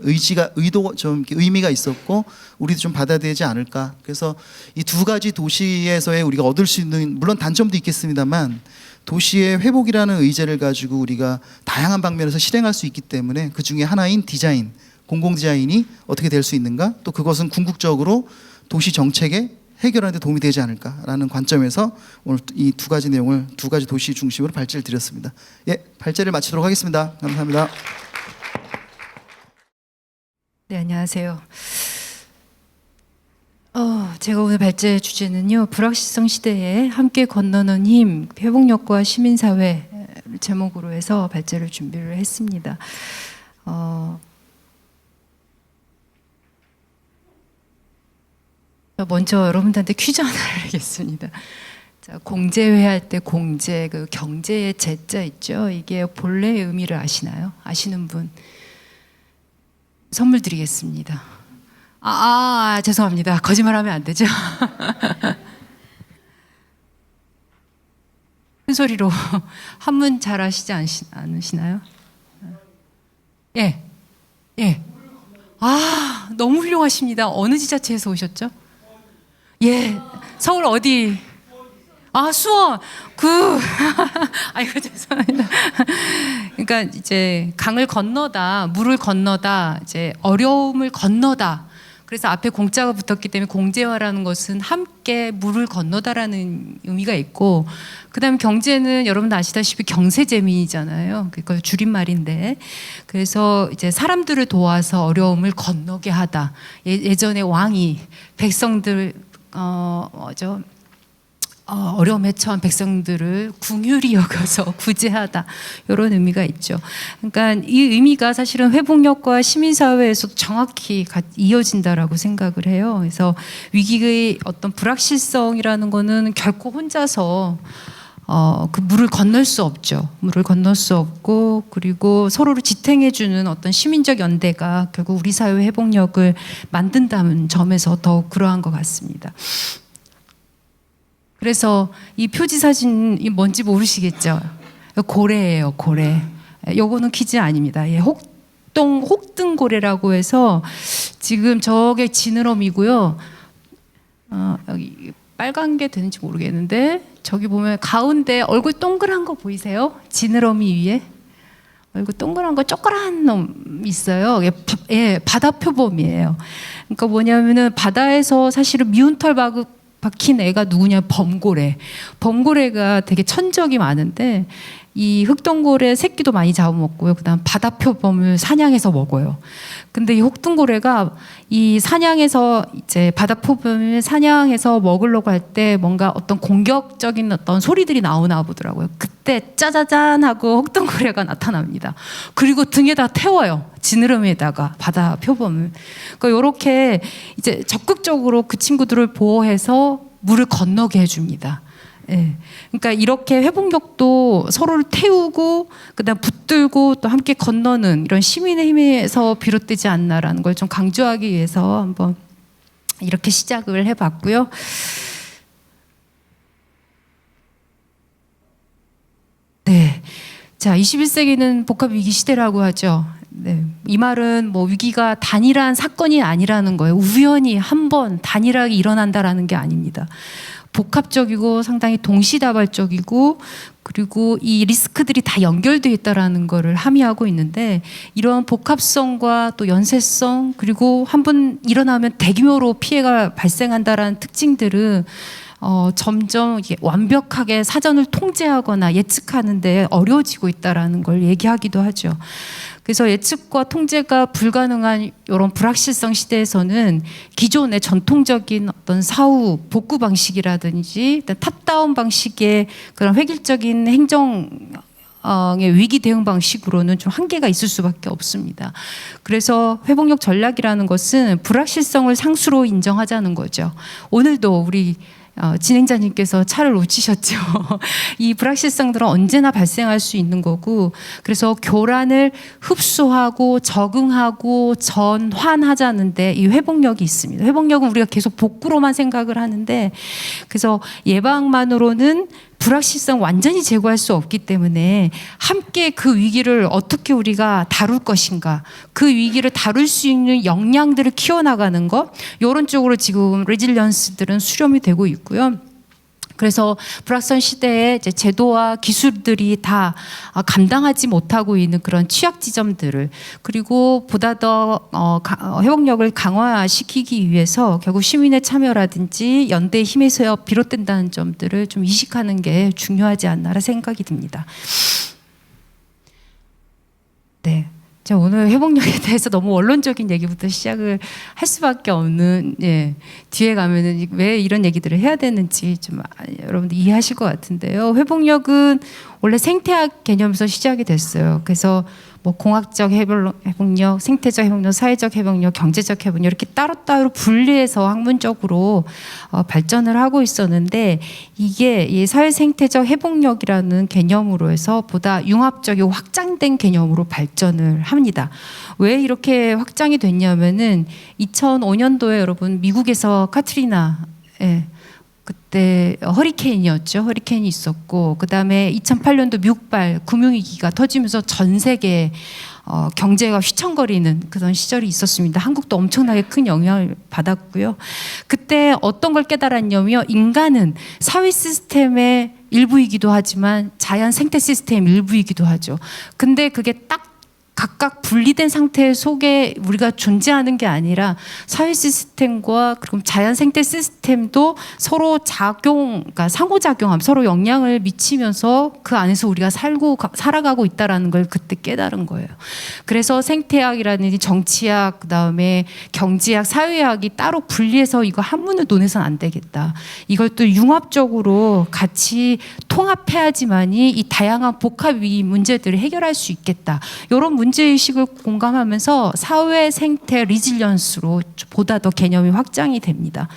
Speaker 1: 좀 의미가 있었고 우리도 좀 받아들이지 않을까. 그래서 이 2가지 도시에서의 우리가 얻을 수 있는 물론 단점도 있겠습니다만 도시의 회복이라는 의제를 가지고 우리가 다양한 방면에서 실행할 수 있기 때문에 그 중에 하나인 디자인, 공공 디자인이 어떻게 될 수 있는가, 또 그것은 궁극적으로 도시 정책에 해결하는 데 도움이 되지 않을까라는 관점에서 오늘 이 2가지 내용을 2가지 도시 중심으로 발제를 드렸습니다. 예, 발제를 마치도록 하겠습니다. 감사합니다.
Speaker 2: 네, 안녕하세요. 제가 오늘 발제 주제는요, 불확실성 시대에 함께 건너는 힘, 회복력과 시민사회 제목으로 해서 발제를 준비를 했습니다. 먼저 여러분들한테 퀴즈 하나를 내겠습니다. 자, 공제회 할 때 공제, 그 경제의 제자 있죠? 이게 본래의 의미를 아시나요? 아시는 분? 선물 드리겠습니다. 죄송합니다. 거짓말하면 안 되죠? 큰 소리로 한문 잘 아시지 않으시나요? 예. 너무 훌륭하십니다. 어느 지자체에서 오셨죠? 예, 서울 어디? 수원. 아이고 죄송합니다. 그러니까 이제 강을 건너다, 물을 건너다, 이제 어려움을 건너다. 그래서 앞에 공자가 붙었기 때문에 공제화라는 것은 함께 물을 건너다라는 의미가 있고, 그다음에 경제는 여러분 아시다시피 경세재민이잖아요. 그러니까 줄임말인데, 그래서 이제 사람들을 도와서 어려움을 건너게 하다. 예전에 왕이 백성들 어려움에 처한 백성들을 궁휼히 여겨서 구제하다, 이런 의미가 있죠. 그러니까 이 의미가 사실은 회복력과 시민사회에서도 정확히 이어진다라고 생각을 해요. 그래서 위기의 어떤 불확실성이라는 거는 결코 혼자서 그 물을 건널 수 없죠. 물을 건널 수 없고, 그리고 서로를 지탱해주는 어떤 시민적 연대가 결국 우리 사회 회복력을 만든다는 점에서 더욱 그러한 것 같습니다. 그래서 이 표지 사진이 뭔지 모르시겠죠? 고래예요, 고래. 요거는 퀴즈 아닙니다. 예, 혹등고래라고 해서 지금 저게 지느러미고요. 여기 빨간 게 되는지 모르겠는데 저기 보면 가운데 얼굴 동그란 거 보이세요? 지느러미 위에 얼굴 동그란 거 쪼그란 놈 있어요. 예, 바다 표범이에요. 그러니까 뭐냐면은 바다에서 사실은 미운 털 박힌 애가 누구냐? 범고래. 범고래가 되게 천적이 많은데 이 흑동고래 새끼도 많이 잡아먹고요. 그다음 바다표범을 사냥해서 먹어요. 근데 이 혹등고래가 이 사냥해서 이제 바다표범을 사냥해서 먹으려고 할 때 뭔가 어떤 공격적인 어떤 소리들이 나오나 보더라고요. 그때 짜자잔 하고 혹등고래가 나타납니다. 그리고 등에다 태워요. 지느러미에다가 바다표범을. 그러니까 이렇게 이제 적극적으로 그 친구들을 보호해서 물을 건너게 해줍니다. 예. 그러니까 이렇게 회복력도 서로를 태우고 그다음 붙들고 또 함께 건너는 이런 시민의 힘에서 비롯되지 않나라는 걸 좀 강조하기 위해서 한번 이렇게 시작을 해봤고요. 자, 21세기는 복합 위기 시대라고 하죠. 네. 이 말은 뭐 위기가 단일한 사건이 아니라는 거예요. 우연히 한 번 단일하게 일어난다라는 게 아닙니다. 복합적이고 상당히 동시다발적이고 그리고 이 리스크들이 다 연결되어 있다라는 것을 함의하고 있는데 이런 복합성과 또 연쇄성 그리고 한 번 일어나면 대규모로 피해가 발생한다라는 특징들은 점점 이게 완벽하게 사전을 통제하거나 예측하는데 어려워지고 있다라는 걸 얘기하기도 하죠. 그래서 예측과 통제가 불가능한 이런 불확실성 시대에서는 기존의 전통적인 어떤 사후 복구 방식이라든지 탑다운 방식의 그런 획일적인 행정 위기 대응 방식으로는 좀 한계가 있을 수밖에 없습니다. 그래서 회복력 전략이라는 것은 불확실성을 상수로 인정하자는 거죠. 오늘도 우리 진행자님께서 차를 놓치셨죠. 이 불확실성들은 언제나 발생할 수 있는 거고 그래서 교란을 흡수하고 적응하고 전환하자는데 이 회복력이 있습니다. 회복력은 우리가 계속 복구로만 생각을 하는데 그래서 예방만으로는 불확실성 완전히 제거할 수 없기 때문에 함께 그 위기를 어떻게 우리가 다룰 것인가 그 위기를 다룰 수 있는 역량들을 키워나가는 것 이런 쪽으로 지금 레질리언스들은 수렴이 되고 있고요. 그래서 불확실성 시대에 이제 제도와 기술들이 다 감당하지 못하고 있는 그런 취약 지점들을 그리고 보다 더 회복력을 강화시키기 위해서 결국 시민의 참여라든지 연대의 힘에서 비롯된다는 점들을 좀 이식하는 게 중요하지 않나라 생각이 듭니다. 네. 자, 오늘 회복력에 대해서 너무 원론적인 얘기부터 시작을 할 수밖에 없는 뒤에 가면은 왜 이런 얘기들을 해야 되는지 좀 여러분들 이해하실 것 같은데요. 회복력은 원래 생태학 개념에서 시작이 됐어요. 그래서 뭐 공학적 회복력, 생태적 회복력, 사회적 회복력, 경제적 회복력 이렇게 따로따로 분리해서 학문적으로 발전을 하고 있었는데 이게 이 사회 생태적 회복력이라는 개념으로 해서 보다 융합적이고 확장된 개념으로 발전을 합니다. 왜 이렇게 확장이 됐냐면은 2005년도에 여러분 미국에서 카트리나 그때 허리케인이었죠. 허리케인이 있었고 그다음에 2008년도 미국발 금융위기가 터지면서 전 세계 경제가 휘청거리는 그런 시절이 있었습니다. 한국도 엄청나게 큰 영향을 받았고요. 그때 어떤 걸 깨달았냐면 인간은 사회 시스템의 일부이기도 하지만 자연 생태 시스템 일부이기도 하죠. 근데 그게 딱 각각 분리된 상태 속에 우리가 존재하는 게 아니라 사회 시스템과 그럼 자연 생태 시스템도 서로 그러니까 상호작용함, 서로 영향을 미치면서 그 안에서 우리가 살아가고 있다라는 걸 그때 깨달은 거예요. 그래서 생태학이라든지 정치학, 그다음에 경제학, 사회학이 따로 분리해서 이거 한문을 논해서는 안 되겠다. 이걸 또 융합적으로 같이 통합해야지만이 이 다양한 복합 위기 문제들을 해결할 수 있겠다. 이런 문제의식을 공감하면서 사회 생태 리질리언스로 보다 더 개념이 확장이 됩니다.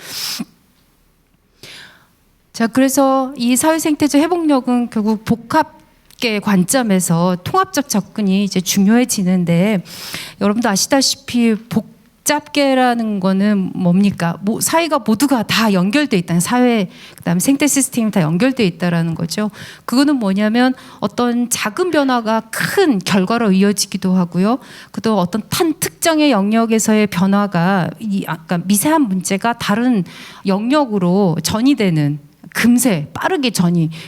Speaker 2: 자, 그래서 이 사회 생태적 회복력은 결국 복합계 관점에서 통합적 접근이 이제 중요해지는데 여러분도 아시다시피 복잡계라는 거는 뭡니까? 사회가 모두가 다 연결돼 있다는 사회, 그다음에 생태 시스템이 다 연결돼 있다라는 거죠. 그거는 뭐냐면 어떤 작은 변화가 큰 결과로 이어지기도 하고요. 또 어떤 특정의 영역에서의 변화가 이 아까 미세한 문제가 다른 영역으로 전이되는 금세 빠르게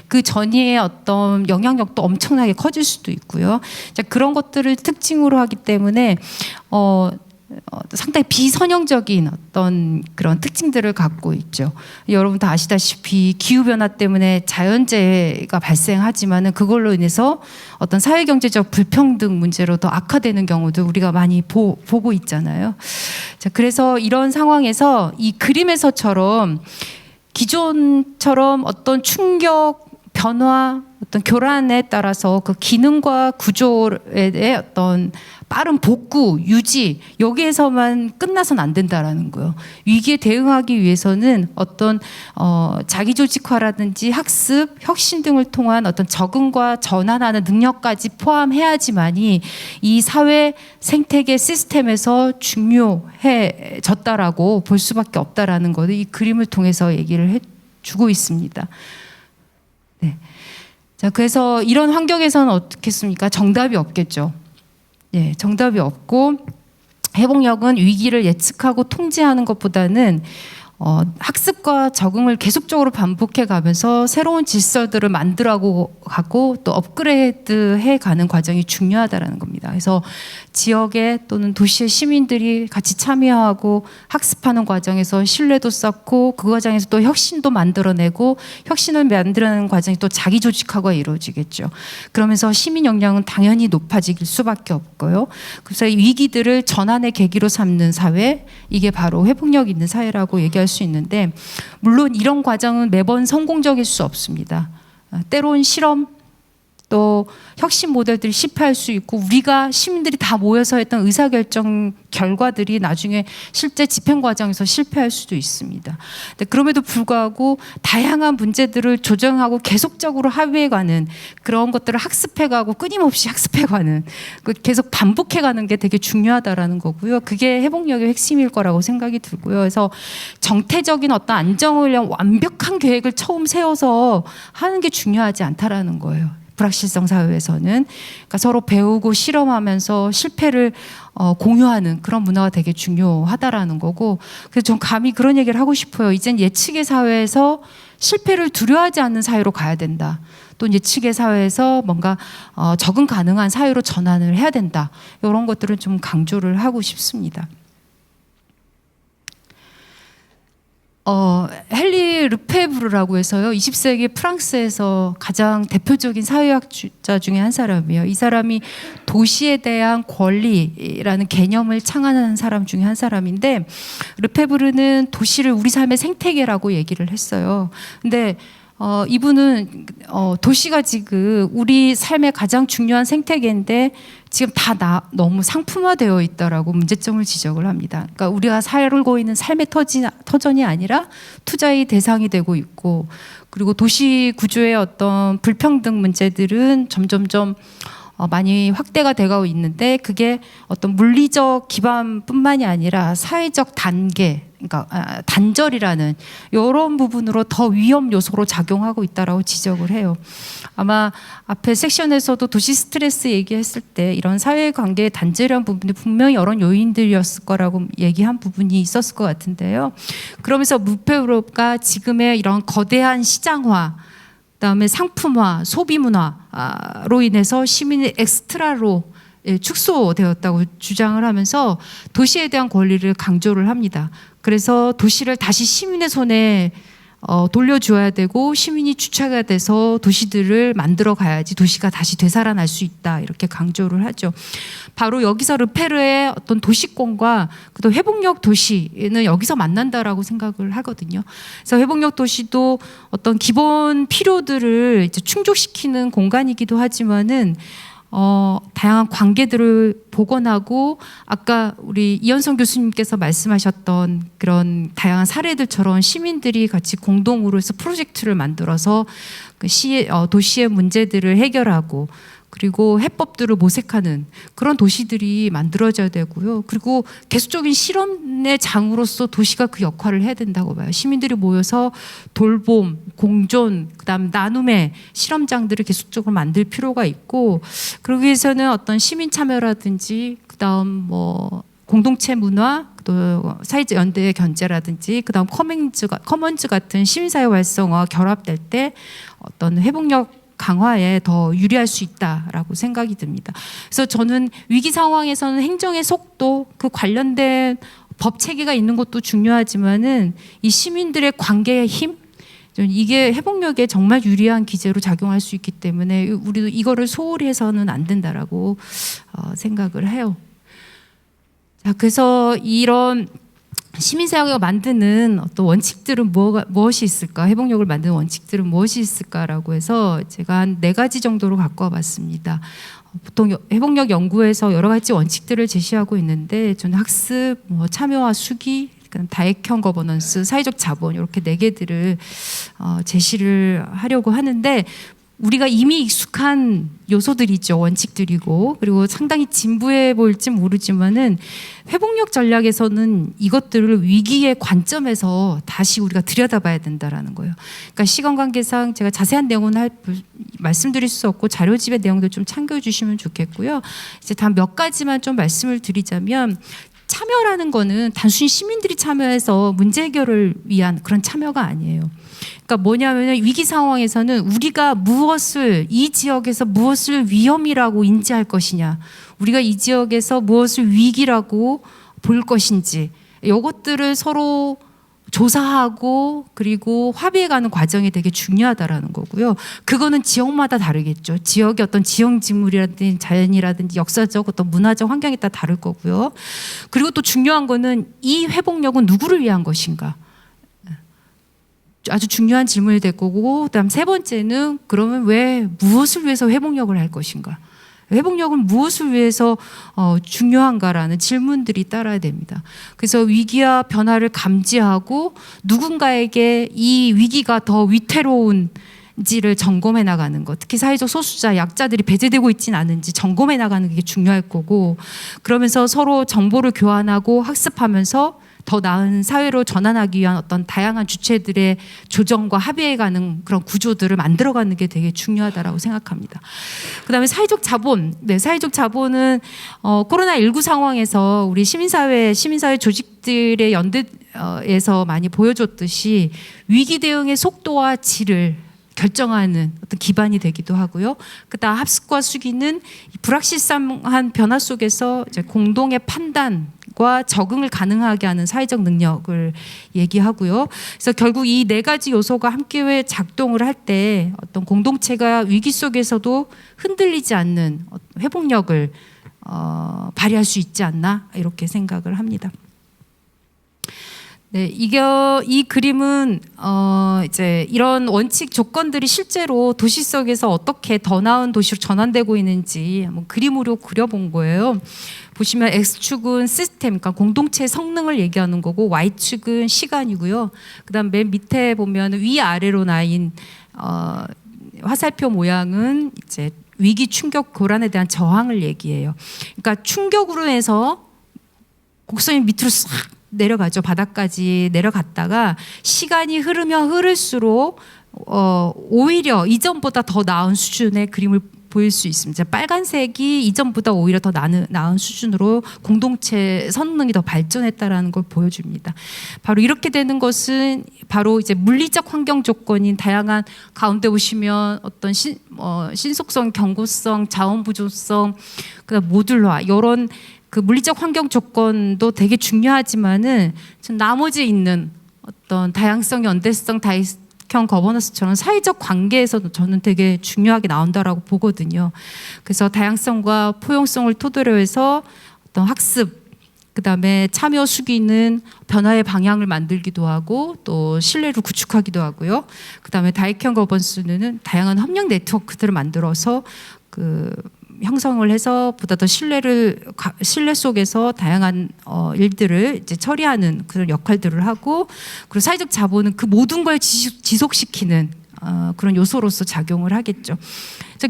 Speaker 2: 그 전이의 어떤 영향력도 엄청나게 커질 수도 있고요. 자, 그런 것들을 특징으로 하기 때문에 상당히 비선형적인 어떤 그런 특징들을 갖고 있죠. 여러분 다 아시다시피 기후변화 때문에 자연재해가 발생하지만은 그걸로 인해서 어떤 사회경제적 불평등 문제로 더 악화되는 경우도 우리가 많이 보고 있잖아요. 자, 그래서 이런 상황에서 이 그림에서처럼 기존처럼 어떤 충격, 변화, 어떤 교란에 따라서 그 기능과 구조의 어떤 빠른 복구, 유지 여기에서만 끝나서는 안 된다라는 거예요. 위기에 대응하기 위해서는 어떤 자기조직화라든지 학습, 혁신 등을 통한 어떤 적응과 전환하는 능력까지 포함해야지만이 이 사회 생태계 시스템에서 중요해졌다라고 볼 수밖에 없다라는 것을 이 그림을 통해서 얘기를 해주고 있습니다. 네. 자, 그래서 이런 환경에서는 어떻겠습니까? 정답이 없겠죠. 예, 정답이 없고 회복력은 위기를 예측하고 통제하는 것보다는 학습과 적응을 계속적으로 반복해 가면서 새로운 질서들을 만들어가고 가고 또 업그레이드해 가는 과정이 중요하다라는 겁니다. 그래서 지역의 또는 도시의 시민들이 같이 참여하고 학습하는 과정에서 신뢰도 쌓고 그 과정에서 또 혁신도 만들어내고 혁신을 만들어내는 과정이 또 자기 조직화가 이루어지겠죠. 그러면서 시민 역량은 당연히 높아질 수밖에 없고요. 그래서 이 위기들을 전환의 계기로 삼는 사회, 이게 바로 회복력 있는 사회라고 얘기할 수 있는데, 물론 이런 과정은 매번 성공적일 수 없습니다. 때론 실험 또 혁신 모델들이 실패할 수 있고 우리가 시민들이 다 모여서 했던 의사결정 결과들이 나중에 실제 집행 과정에서 실패할 수도 있습니다. 근데 그럼에도 불구하고 다양한 문제들을 조정하고 계속적으로 합의해가는 그런 것들을 학습해가고 끊임없이 학습해가는 계속 반복해가는 게 되게 중요하다라는 거고요. 그게 회복력의 핵심일 거라고 생각이 들고요. 그래서 정태적인 어떤 안정을 위한 완벽한 계획을 처음 세워서 하는 게 중요하지 않다라는 거예요. 불확실성 사회에서는. 그러니까 서로 배우고 실험하면서 실패를 공유하는 그런 문화가 되게 중요하다라는 거고, 그래서 전 감히 그런 얘기를 하고 싶어요. 이젠 예측의 사회에서 실패를 두려워하지 않는 사회로 가야 된다. 또 예측의 사회에서 뭔가 적응 가능한 사회로 전환을 해야 된다. 이런 것들을 좀 강조를 하고 싶습니다. 헨리 르페브르라고 해서요, 20세기 프랑스에서 가장 대표적인 사회학자 중에 한 사람이에요. 이 사람이 도시에 대한 권리라는 개념을 창안한 사람 중에 한 사람인데, 르페브르는 도시를 우리 삶의 생태계라고 얘기를 했어요. 근데 이분은 도시가 지금 우리 삶의 가장 중요한 생태계인데 지금 다 너무 상품화되어 있다라고 문제점을 지적을 합니다. 그러니까 우리가 살고 있는 삶의 터전이 아니라 투자의 대상이 되고 있고, 그리고 도시 구조의 어떤 불평등 문제들은 점점점 많이 확대가 되고 있는데, 그게 어떤 물리적 기반뿐만이 아니라 사회적 단계, 그러니까 단절이라는 이런 부분으로 더 위험 요소로 작용하고 있다라고 지적을 해요. 아마 앞에 섹션에서도 도시 스트레스 얘기했을 때 이런 사회관계의 단절이라는 부분이 분명히 여러 요인들이었을 거라고 얘기한 부분이 있었을 것 같은데요. 그러면서 무페우로가 지금의 이런 거대한 시장화, 그다음에 상품화, 소비문화로 인해서 시민의 엑스트라로 축소되었다고 주장을 하면서 도시에 대한 권리를 강조를 합니다. 그래서 도시를 다시 시민의 손에 돌려줘야 되고, 시민이 주체가 돼서 도시들을 만들어 가야지 도시가 다시 되살아날 수 있다, 이렇게 강조를 하죠. 바로 여기서 르페르의 어떤 도시권과 또 회복력 도시는 여기서 만난다라고 생각을 하거든요. 그래서 회복력 도시도 어떤 기본 필요들을 이제 충족시키는 공간이기도 하지만은 다양한 관계들을 복원하고, 아까 우리 이현성 교수님께서 말씀하셨던 그런 다양한 사례들처럼 시민들이 같이 공동으로 해서 프로젝트를 만들어서 그 도시의 문제들을 해결하고, 그리고 해법들을 모색하는 그런 도시들이 만들어져야 되고요. 그리고 계속적인 실험의 장으로서 도시가 그 역할을 해야 된다고 봐요. 시민들이 모여서 돌봄, 공존, 그다음 나눔의 실험장들을 계속적으로 만들 필요가 있고, 그러기 위해서는 어떤 시민 참여라든지, 그다음 뭐 공동체 문화, 또 사회적 연대의 견제라든지, 그다음 커먼즈 같은 시민사회 활성화가 결합될 때 어떤 회복력 강화에 더 유리할 수 있다라고 생각이 듭니다. 그래서 저는 위기 상황에서는 행정의 속도, 그 관련된 법 체계가 있는 것도 중요하지만은 이 시민들의 관계의 힘, 이게 회복력에 정말 유리한 기제로 작용할 수 있기 때문에 우리도 이거를 소홀히 해서는 안 된다라고 생각을 해요. 자, 그래서 이런 시민사회가 만드는 어떤 원칙들은 무엇이 있을까? 회복력을 만드는 원칙들은 무엇이 있을까라고 해서 제가 한 4가지 정도로 갖고 와봤습니다. 보통 회복력 연구에서 여러 가지 원칙들을 제시하고 있는데, 저는 학습, 참여와 수기, 다액형 거버넌스, 사회적 자본, 이렇게 4개들을 제시를 하려고 하는데, 우리가 이미 익숙한 요소들이죠. 원칙들이고 그리고 상당히 진부해 보일지 모르지만은 회복력 전략에서는 이것들을 위기의 관점에서 다시 우리가 들여다봐야 된다라는 거예요. 그러니까 시간 관계상 제가 자세한 내용은 말씀드릴 수 없고 자료집의 내용들 좀 참고해 주시면 좋겠고요. 이제 단 몇 가지만 좀 말씀을 드리자면 참여라는 거는 단순히 시민들이 참여해서 문제 해결을 위한 그런 참여가 아니에요. 그러니까 뭐냐면 위기 상황에서는 우리가 이 지역에서 무엇을 위험이라고 인지할 것이냐, 우리가 이 지역에서 무엇을 위기라고 볼 것인지 이것들을 서로 조사하고 그리고 합의해가는 과정이 되게 중요하다라는 거고요. 그거는 지역마다 다르겠죠. 지역의 어떤 지형지물이라든지 자연이라든지 역사적 어떤 문화적 환경에 따라 다를 거고요. 그리고 또 중요한 거는 이 회복력은 누구를 위한 것인가. 아주 중요한 질문이 될 거고, 그다음 세 번째는 그러면 무엇을 위해서 회복력을 할 것인가? 회복력은 무엇을 위해서 중요한가라는 질문들이 따라야 됩니다. 그래서 위기와 변화를 감지하고 누군가에게 이 위기가 더 위태로운지를 점검해 나가는 것, 특히 사회적 소수자, 약자들이 배제되고 있지는 않은지 점검해 나가는 게 중요할 거고, 그러면서 서로 정보를 교환하고 학습하면서 더 나은 사회로 전환하기 위한 어떤 다양한 주체들의 조정과 합의해가는 그런 구조들을 만들어가는 게 되게 중요하다라고 생각합니다. 그다음에 사회적 자본, 사회적 자본은 코로나19 상황에서 우리 시민사회 조직들의 연대에서 많이 보여줬듯이 위기 대응의 속도와 질을 결정하는 어떤 기반이 되기도 하고요. 그다음 합숙과 수기는 불확실한 변화 속에서 이제 공동의 판단과 적응을 가능하게 하는 사회적 능력을 얘기하고요. 그래서 결국 이 네 가지 요소가 함께 작동을 할 때 어떤 공동체가 위기 속에서도 흔들리지 않는 회복력을 발휘할 수 있지 않나 이렇게 생각을 합니다. 네, 이 그림은 이제 이런 원칙 조건들이 실제로 도시 속에서 어떻게 더 나은 도시로 전환되고 있는지 한번 그림으로 그려본 거예요. 보시면 X축은 시스템, 그러니까 공동체의 성능을 얘기하는 거고 Y축은 시간이고요. 그다음 맨 밑에 보면 위아래로 나인 화살표 모양은 이제 위기 충격 고란에 대한 저항을 얘기해요. 그러니까 충격으로 해서 곡선이 밑으로 싹 내려가죠. 바닥까지 내려갔다가 시간이 흐르면 흐를수록 오히려 이전보다 더 나은 수준의 그림을 보일 수 있습니다. 빨간색이 이전보다 오히려 더 나은 수준으로 공동체 성능이 더 발전했다라는 걸 보여줍니다. 바로 이렇게 되는 것은 바로 이제 물리적 환경 조건인 다양한 가운데 보시면 어떤 신속성, 경고성, 자원 부족성, 그다음 모듈화 이런 그 물리적 환경 조건도 되게 중요하지만은 나머지 있는 어떤 다양성, 연대성, 다익형 거버넌스처럼 사회적 관계에서도 저는 되게 중요하게 나온다라고 보거든요. 그래서 다양성과 포용성을 토대로 해서 어떤 학습, 그다음에 참여 수기는 변화의 방향을 만들기도 하고 또 신뢰를 구축하기도 하고요. 그다음에 다익형 거버넌스는 다양한 협력 네트워크들을 만들어서 형성을 해서 보다 더 신뢰 속에서 다양한 일들을 이제 처리하는 그런 역할들을 하고, 그리고 사회적 자본은 그 모든 걸 지속시키는 그런 요소로서 작용을 하겠죠.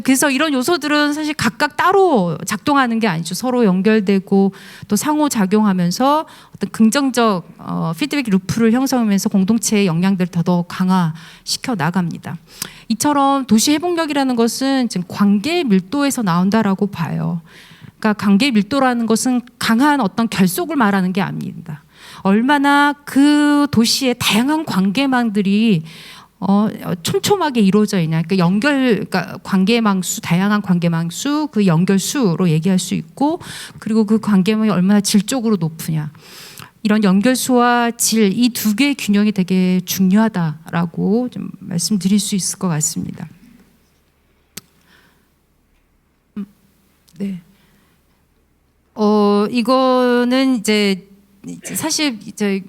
Speaker 2: 그래서 이런 요소들은 사실 각각 따로 작동하는 게 아니죠. 서로 연결되고 또 상호작용하면서 어떤 긍정적 피드백 루프를 형성하면서 공동체의 영향들을 더 강화시켜 나갑니다. 이처럼 도시 회복력이라는 것은 지금 관계 밀도에서 나온다라고 봐요. 그러니까 관계 밀도라는 것은 강한 어떤 결속을 말하는 게 아닙니다. 얼마나 그 도시의 다양한 관계망들이 촘촘하게 이루어져 있냐. 그러니까 관계망수, 다양한 관계망수, 그 연결수로 얘기할 수 있고, 그리고 그 관계망이 얼마나 질적으로 높으냐. 이런 연결수와 질, 이 두 개의 균형이 되게 중요하다라고 좀 말씀드릴 수 있을 것 같습니다. 네. 이거는 이제 사실 이제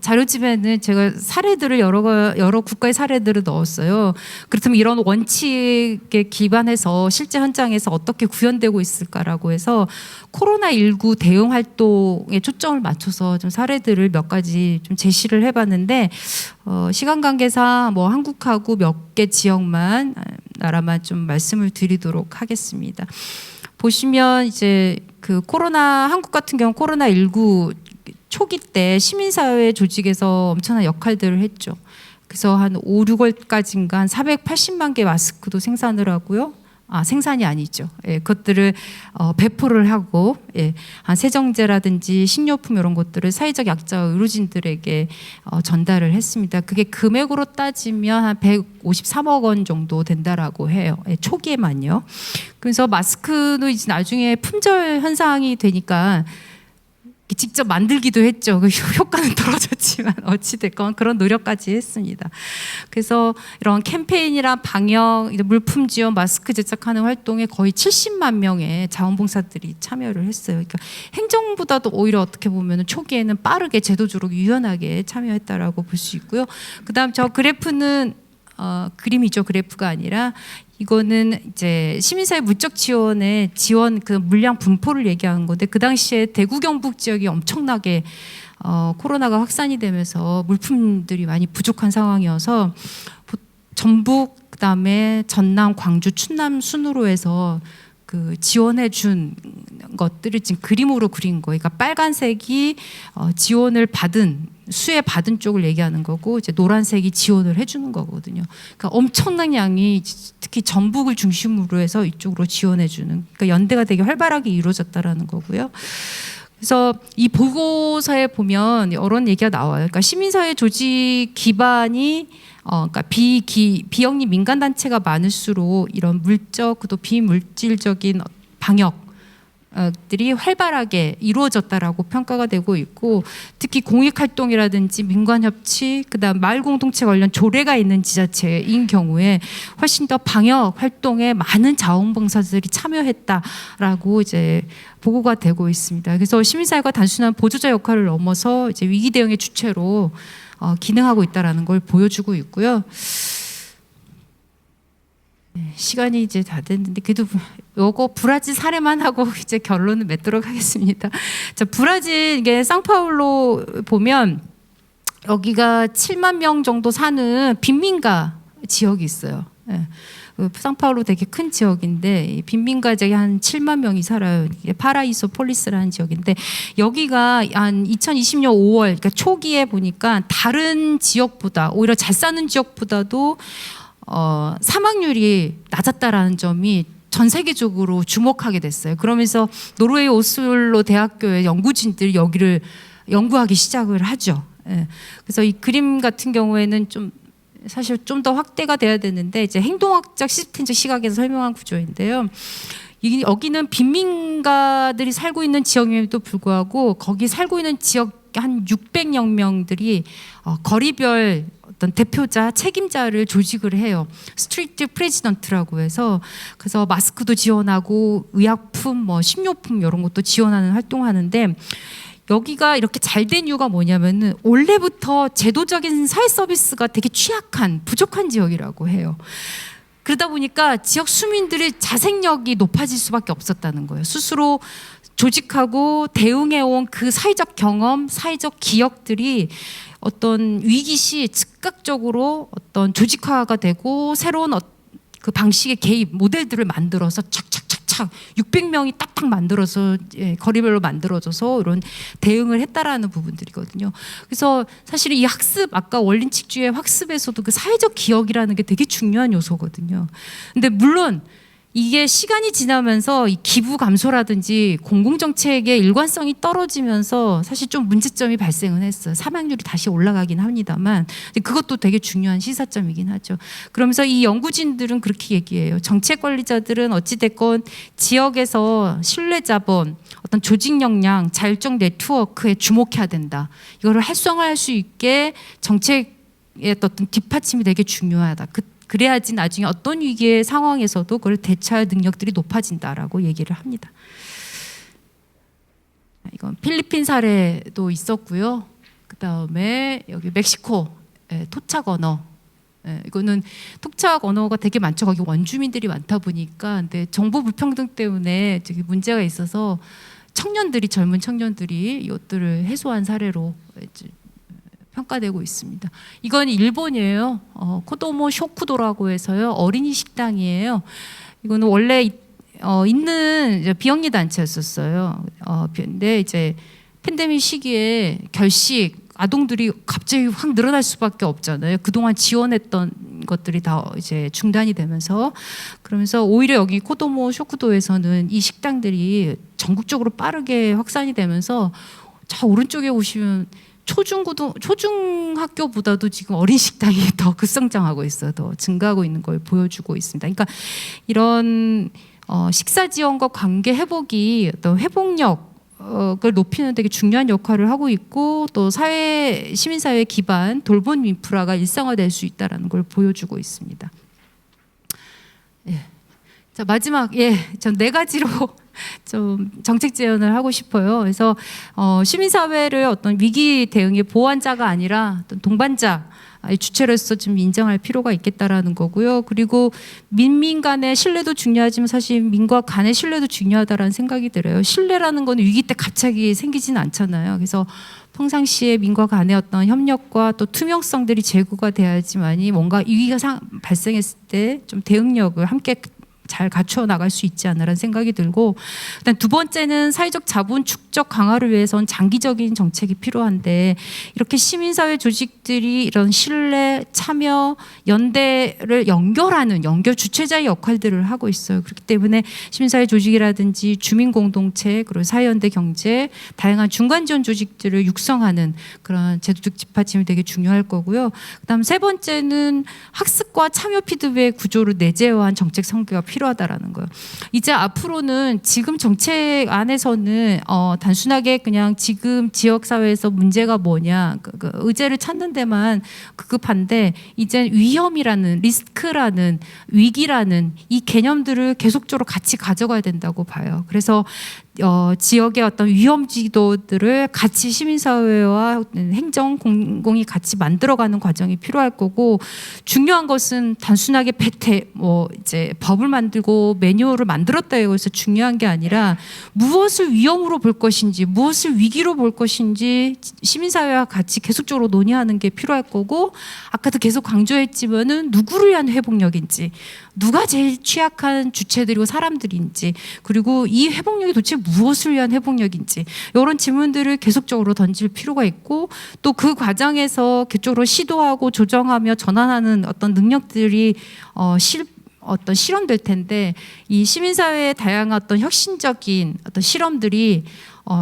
Speaker 2: 자료집에는 제가 사례들을 여러 국가의 사례들을 넣었어요. 그렇다면 이런 원칙에 기반해서 실제 현장에서 어떻게 구현되고 있을까라고 해서 코로나19 대응 활동에 초점을 맞춰서 좀 사례들을 몇 가지 좀 제시를 해봤는데 시간 관계상 뭐 한국하고 몇 개 지역만
Speaker 3: 나라만 좀 말씀을 드리도록 하겠습니다. 보시면 이제 그 한국 같은 경우 코로나19 초기 때 시민사회 조직에서 엄청난 역할들을 했죠. 그래서 한 5, 6월까지인가 한 480만 개 마스크도 생산을 하고요. 생산이 아니죠. 예, 그것들을 배포를 하고, 예, 한 세정제라든지 식료품 이런 것들을 사회적 약자 의료진들에게 전달을 했습니다. 그게 금액으로 따지면 한 153억 원 정도 된다라고 해요. 예, 초기에만요. 그래서 마스크도 이제 나중에 품절 현상이 되니까 직접 만들기도 했죠. 그 효과는 떨어졌지만 어찌됐건 그런 노력까지 했습니다. 그래서 이런 캠페인이랑 방역, 물품 지원, 마스크 제작하는 활동에 거의 70만 명의 자원봉사들이 참여를 했어요. 그러니까 행정보다도 오히려 어떻게 보면 초기에는 빠르게 제도적으로 유연하게 참여했다라고 볼 수 있고요. 그다음 저 그래프는 그림이죠. 그래프가 아니라 이거는 이제 시민사회 무적 지원의 지원 그 물량 분포를 얘기하는 건데, 그 당시에 대구 경북 지역이 엄청나게 코로나가 확산이 되면서 물품들이 많이 부족한 상황이어서 전북, 그다음에 전남, 광주, 충남 순으로 해서 그 지원해 준 것들을 지금 그림으로 그린 거예요. 그러니까 빨간색이 지원을 받은 수혜 받은 쪽을 얘기하는 거고, 이제 노란색이 지원을 해주는 거거든요. 그러니까 엄청난 양이 특히 전북을 중심으로 해서 이쪽으로 지원해주는, 그러니까 연대가 되게 활발하게 이루어졌다라는 거고요. 그래서 이 보고서에 보면 이런 얘기가 나와요. 그러니까 시민사회 조직 기반이 그러니까 비영리 민간 단체가 많을수록 이런 물적 또 비물질적인 방역 들이 활발하게 이루어졌다라고 평가가 되고 있고, 특히 공익활동이라든지 민관협치, 그다음 마을 공동체 관련 조례가 있는 지자체인 경우에 훨씬 더 방역 활동에 많은 자원봉사자들이 참여했다라고 이제 보고가 되고 있습니다. 그래서 시민사회가 단순한 보조자 역할을 넘어서 이제 위기 대응의 주체로 기능하고 있다라는 걸 보여주고 있고요. 시간이 이제 다 됐는데 그래도 요거 브라질 사례만 하고 이제 결론을 맺도록 하겠습니다. 자, 브라질 이게 상파울로 보면 여기가 7만 명 정도 사는 빈민가 지역이 있어요. 예. 상파울로 되게 큰 지역인데 빈민가 지역에 한 7만 명이 살아요. 파라이소 폴리스라는 지역인데, 여기가 한 2020년 5월 그러니까 초기에 보니까 다른 지역보다 오히려 잘 사는 지역보다도 사망률이 낮았다라는 점이 전 세계적으로 주목하게 됐어요. 그러면서 노르웨이 오슬로 대학교의 연구진들이 여기를 연구하기 시작을 하죠. 예. 그래서 이 그림 같은 경우에는 좀 사실 좀 더 확대가 돼야 되는데, 이제 행동학적 시스템적 시각에서 설명한 구조인데요. 여기는 빈민가들이 살고 있는 지역임에도 불구하고 거기 살고 있는 지역 한 600여 명들이 거리별 어떤 대표자, 책임자를 조직을 해요. 스트리트 프레지던트라고 해서, 그래서 마스크도 지원하고 의약품, 뭐 식료품 이런 것도 지원하는 활동하는데, 여기가 이렇게 잘 된 이유가 뭐냐면은 원래부터 제도적인 사회 서비스가 되게 취약한, 부족한 지역이라고 해요. 그러다 보니까 지역 수민들의 자생력이 높아질 수밖에 없었다는 거예요. 스스로 조직하고 대응해온 그 사회적 경험, 사회적 기억들이 어떤 위기 시 즉각적으로 어떤 조직화가 되고 새로운 그 방식의 개입 모델들을 만들어서 착착착착 600명이 딱딱 만들어서 거리별로 만들어져서 이런 대응을 했다라는 부분들이거든요. 그래서 사실 이 학습, 아까 원린칙주의 학습에서도 그 사회적 기억이라는 게 되게 중요한 요소거든요. 근데 물론 이게 시간이 지나면서 이 기부 감소라든지 공공정책의 일관성이 떨어지면서 사실 좀 문제점이 발생은 했어요. 사망률이 다시 올라가긴 합니다만 그것도 되게 중요한 시사점이긴 하죠. 그러면서 이 연구진들은 그렇게 얘기해요. 정책관리자들은 어찌됐건 지역에서 신뢰자본, 어떤 조직 역량, 자율적 네트워크에 주목해야 된다. 이거를 활성화할 수 있게 정책의 어떤 뒷받침이 되게 중요하다. 그래야지 나중에 어떤 위기의 상황에서도 그걸 대처할 능력들이 높아진다라고 얘기를 합니다. 이건 필리핀 사례도 있었고요. 그 다음에 여기 멕시코 토착 언어. 이거는 토착 언어가 되게 많죠. 거기 원주민들이 많다 보니까, 근데 정보 불평등 때문에 되게 문제가 있어서 젊은 청년들이 이것들을 해소한 사례로 평가되고 있습니다. 이건 일본이에요. 코도모 쇼쿠도라고 해서요. 어린이 식당이에요. 이거는 원래 있는 이제 비영리 단체였었어요. 근데 이제 팬데믹 시기에 결식 아동들이 갑자기 확 늘어날 수밖에 없잖아요. 그동안 지원했던 것들이 다 이제 중단이 되면서 그러면서 오히려 여기 코도모 쇼쿠도에서는 이 식당들이 전국적으로 빠르게 확산이 되면서 저 오른쪽에 보시면 초중학교보다도 지금 어린 식당이 더 급성장하고 있어요. 더 증가하고 있는 걸 보여주고 있습니다. 그러니까 이런 식사 지원과 관계 회복이 어떤 회복력 을 높이는 되게 중요한 역할을 하고 있고 또 시민사회 기반 돌봄 인프라가 일상화될 수 있다는 걸 보여주고 있습니다. 예. 자 마지막 전 4가지로 좀 정책 제안을 하고 싶어요. 그래서 시민사회를 어떤 위기 대응의 보완자가 아니라 어떤 동반자 주체로서 좀 인정할 필요가 있겠다라는 거고요. 그리고 민민 간의 신뢰도 중요하지만 사실 민과 간의 신뢰도 중요하다라는 생각이 들어요. 신뢰라는 건 위기 때 갑자기 생기지는 않잖아요. 그래서 평상시에 민과 간의 어떤 협력과 또 투명성들이 제고가 돼야지만이 뭔가 위기가 발생했을 때 좀 대응력을 함께 잘 갖춰 나갈 수 있지 않나라는 생각이 들고 일단 2번째는 사회적 자본 축적 강화를 위해서는 장기적인 정책이 필요한데 이렇게 시민사회 조직들이 이런 신뢰, 참여, 연대를 연결 주체자의 역할들을 하고 있어요. 그렇기 때문에 시민사회 조직이라든지 주민공동체 그리고 사회연대 경제 다양한 중간 지원 조직들을 육성하는 그런 제도적 뒷받침이 되게 중요할 거고요. 그다음 3번째는 학습과 참여 피드백 구조를 내재화한 정책 성과가 필요하다라는 거예요. 이제 앞으로는 지금 정책 안에서는 단순하게 그냥 지금 지역 사회에서 문제가 뭐냐 그 의제를 찾는 데만 급급한데 이제 위험이라는 리스크라는 위기라는 이 개념들을 계속적으로 같이 가져가야 된다고 봐요. 그래서 지역의 어떤 위험 지도들을 같이 시민사회와 행정 공공이 같이 만들어가는 과정이 필요할 거고 중요한 것은 단순하게 이제 법을 만들고 매뉴얼을 만들었다 해서 중요한 게 아니라 무엇을 위험으로 볼 것인지 무엇을 위기로 볼 것인지 시민사회와 같이 계속적으로 논의하는 게 필요할 거고 아까도 계속 강조했지만은 누구를 위한 회복력인지 누가 제일 취약한 주체들이고 사람들인지 그리고 이 회복력이 도대체 무엇을 위한 회복력인지 이런 질문들을 계속적으로 던질 필요가 있고 또 그 과정에서 계속적으로 시도하고 조정하며 전환하는 어떤 능력들이 어떤 실험될 텐데 이 시민사회의 다양한 어떤 혁신적인 어떤 실험들이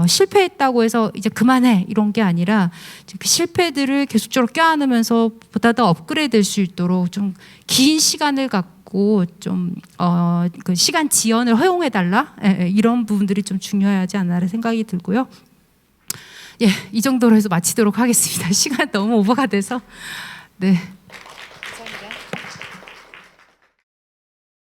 Speaker 3: 실패했다고 해서 이제 그만해 이런 게 아니라 그 실패들을 계속적으로 껴안으면서 보다 더 업그레이드될 수 있도록 좀 긴 시간을 갖고 좀 그 시간 지연을 허용해 달라 이런 부분들이 좀 중요하지 않나라는 생각이 들고요. 이 정도로 해서 마치도록 하겠습니다. 시간 너무 오버가 돼서 네.